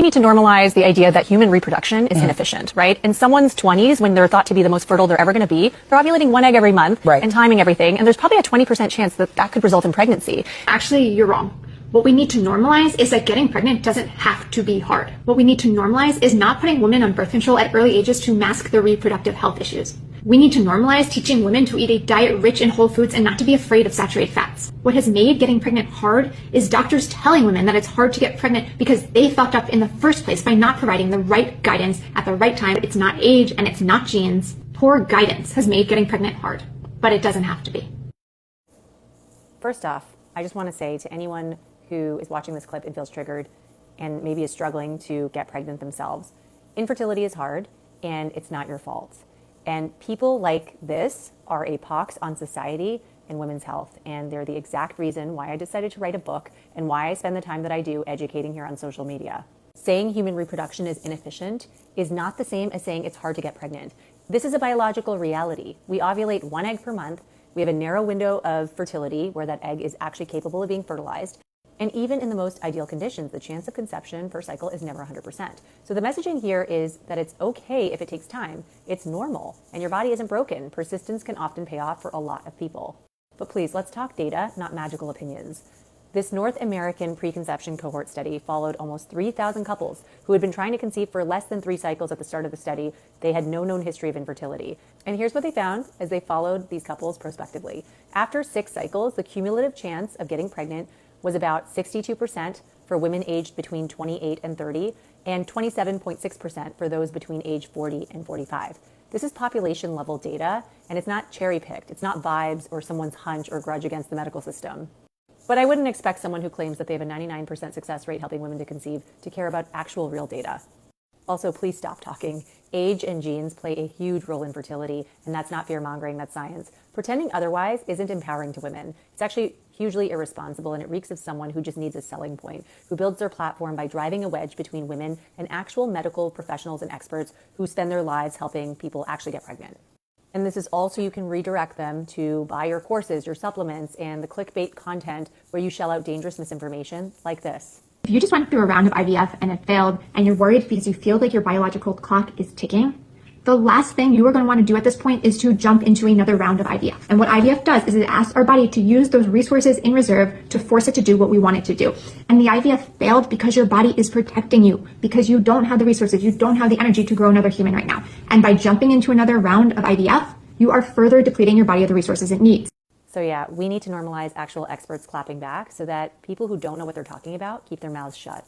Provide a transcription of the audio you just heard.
We need to normalize the idea that human reproduction is inefficient, right? In someone's 20s, when they're thought to be the most fertile they're ever going to be, they're ovulating one egg every month and timing everything, and there's probably a 20% chance that that could result in pregnancy. Actually, you're wrong. What we need to normalize is that getting pregnant doesn't have to be hard. What we need to normalize is not putting women on birth control at early ages to mask their reproductive health issues. We need to normalize teaching women to eat a diet rich in whole foods and not to be afraid of saturated fats. What has made getting pregnant hard is doctors telling women that it's hard to get pregnant because they fucked up in the first place by not providing the right guidance at the right time. It's not age and it's not genes. Poor guidance has made getting pregnant hard, but it doesn't have to be. First off, I just want to say to anyone who is watching this clip and feels triggered and maybe is struggling to get pregnant themselves, infertility is hard and it's not your fault. And people like this are a pox on society and women's health. And they're the exact reason why I decided to write a book and why I spend the time that I do educating here on social media. Saying human reproduction is inefficient is not the same as saying it's hard to get pregnant. This is a biological reality. We ovulate one egg per month. We have a narrow window of fertility where that egg is actually capable of being fertilized. And even in the most ideal conditions, the chance of conception per cycle is never 100%. So the messaging here is that it's okay if it takes time. It's normal, and your body isn't broken. Persistence can often pay off for a lot of people. But please, let's talk data, not magical opinions. This North American preconception cohort study followed almost 3,000 couples who had been trying to conceive for less than 3 cycles at the start of the study. They had no known history of infertility. And here's what they found as they followed these couples prospectively. After 6 cycles, the cumulative chance of getting pregnant was about 62% for women aged between 28 and 30 and 27.6% for those between age 40 and 45. This is population level data, and it's not cherry picked. It's not vibes or someone's hunch or grudge against the medical system. But I wouldn't expect someone who claims that they have a 99% success rate helping women to conceive to care about actual real data. Also, please stop talking. Age and genes play a huge role in fertility, and that's not fear-mongering, that's science. Pretending otherwise isn't empowering to women. It's actually hugely irresponsible, and it reeks of someone who just needs a selling point, who builds their platform by driving a wedge between women and actual medical professionals and experts who spend their lives helping people actually get pregnant. And this is also you can redirect them to buy your courses, your supplements, and the clickbait content where you shell out dangerous misinformation like this. If you just went through a round of IVF and it failed and you're worried because you feel like your biological clock is ticking, the last thing you are going to want to do at this point is to jump into another round of IVF. And what IVF does is it asks our body to use those resources in reserve to force it to do what we want it to do. And the IVF failed because your body is protecting you, because you don't have the resources, you don't have the energy to grow another human right now. And by jumping into another round of IVF, you are further depleting your body of the resources it needs. So yeah, we need to normalize actual experts clapping back so that people who don't know what they're talking about keep their mouths shut.